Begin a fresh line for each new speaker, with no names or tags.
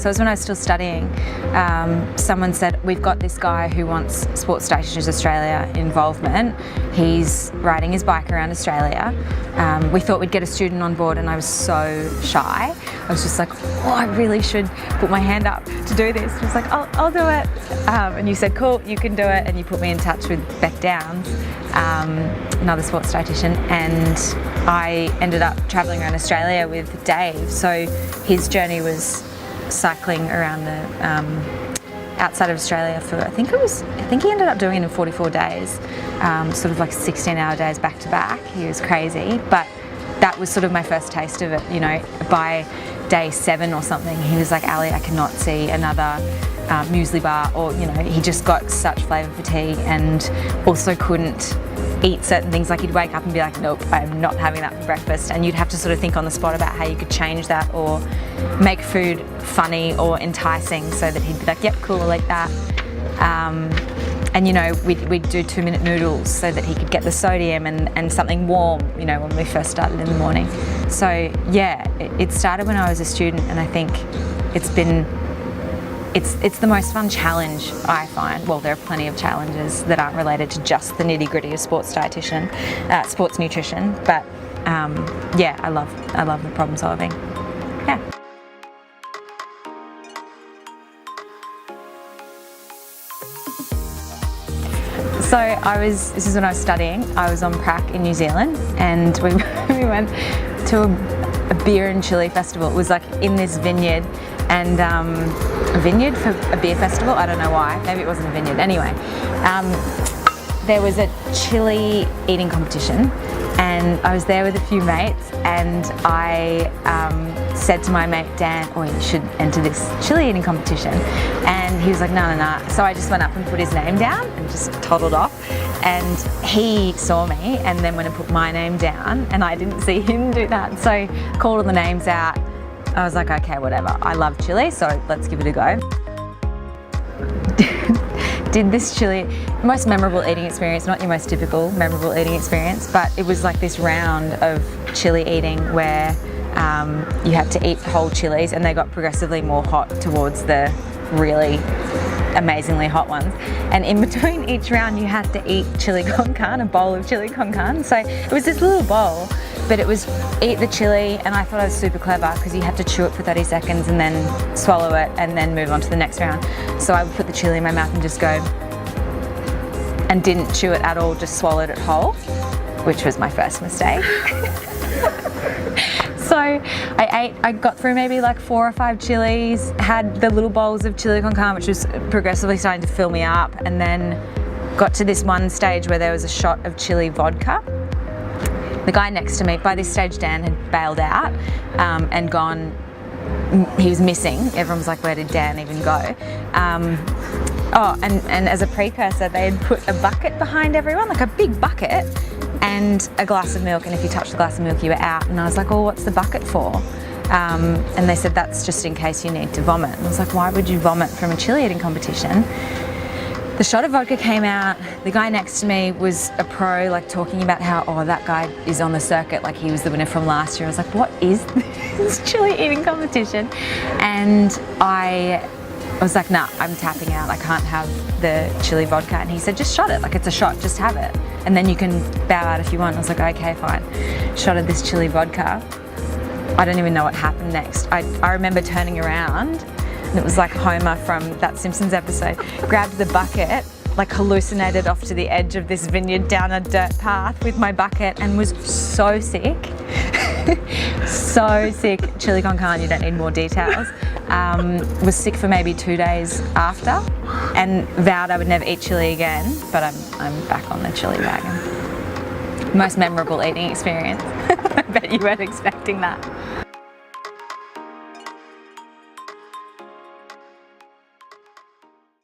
So it was when I was still studying. Someone said, we've got this guy who wants Sports Dietitians Australia involvement. He's riding his bike around Australia. We thought we'd get a student on board, and I was so shy. I was just like, oh, I really should put my hand up to do this. I was like, I'll do it. And you said, cool, you can do it. And you put me in touch with Beck Downs, another sports dietitian, and I ended up travelling around Australia with Dave. So his journey was cycling around the outside of Australia for, I think he ended up doing it in 44 days, sort of like 16-hour days back to back. He was crazy, but that was sort of my first taste of it. You know, by day 7 or something, he was like, Ali, I cannot see another muesli bar, or, you know, he just got such flavour fatigue and also couldn't eat certain things. Like, he'd wake up and be like, nope, I'm not having that for breakfast, and you'd have to sort of think on the spot about how you could change that or make food funny or enticing so that he'd be like, yep, cool, I'll eat that. And you know, we'd do 2-minute noodles so that he could get the sodium and something warm, you know, when we first started in the morning. So yeah, it started when I was a student, and I think it's the most fun challenge I find. Well, there are plenty of challenges that aren't related to just the nitty-gritty of sports nutrition, but yeah, I love the problem solving. Yeah. So this is when I was studying. I was on prac in New Zealand, and we went to a beer and chili festival. It was like in this vineyard, and a vineyard for a beer festival. I don't know why. Maybe it wasn't a vineyard. Anyway, there was a chili eating competition, and I was there with a few mates, and I said to my mate Dan, oh, you should enter this chili eating competition. And he was like, no. So I just went up and put his name down and just toddled off. And he saw me and then went and put my name down, and I didn't see him do that. So called all the names out. I was like, okay, whatever. I love chili, so let's give it a go. Did this chili, most memorable eating experience, not your most typical memorable eating experience, but it was like this round of chili eating where you had to eat whole chilies, and they got progressively more hot towards the really amazingly hot ones. And in between each round, you had to eat chili con carne, a bowl of chili con carne. So it was this little bowl, but it was eat the chili, and I thought I was super clever because you had to chew it for 30 seconds and then swallow it and then move on to the next round. So I would put the chili in my mouth and just go, and didn't chew it at all, just swallowed it whole, which was my first mistake. So I got through maybe like 4 or 5 chilies, had the little bowls of chili con carne, which was progressively starting to fill me up, and then got to this one stage where there was a shot of chili vodka. The guy next to me, by this stage Dan had bailed out and gone, he was missing. Everyone was like, where did Dan even go? And as a precursor, they had put a bucket behind everyone, like a big bucket, and a glass of milk, and if you touched the glass of milk you were out. And I was like, oh, what's the bucket for? And they said, that's just in case you need to vomit. And I was like, why would you vomit from a chili eating competition? The shot of vodka came out. The guy next to me was a pro, like talking about how, oh, that guy is on the circuit, like he was the winner from last year. I was like, what is this chili eating competition? And I was like, nah, I'm tapping out. I can't have the chili vodka. And he said, just shot it, like it's a shot, just have it. And then you can bow out if you want. I was like, okay, fine. Shotted this chili vodka. I don't even know what happened next. I remember turning around, and it was like Homer from that Simpsons episode, grabbed the bucket, like hallucinated off to the edge of this vineyard down a dirt path with my bucket, and was so sick. So sick. Chili con carne, you don't need more details. Was sick for maybe 2 days after, and vowed I would never eat chili again, but I'm back on the chili wagon. Most memorable eating experience. I bet you weren't expecting that.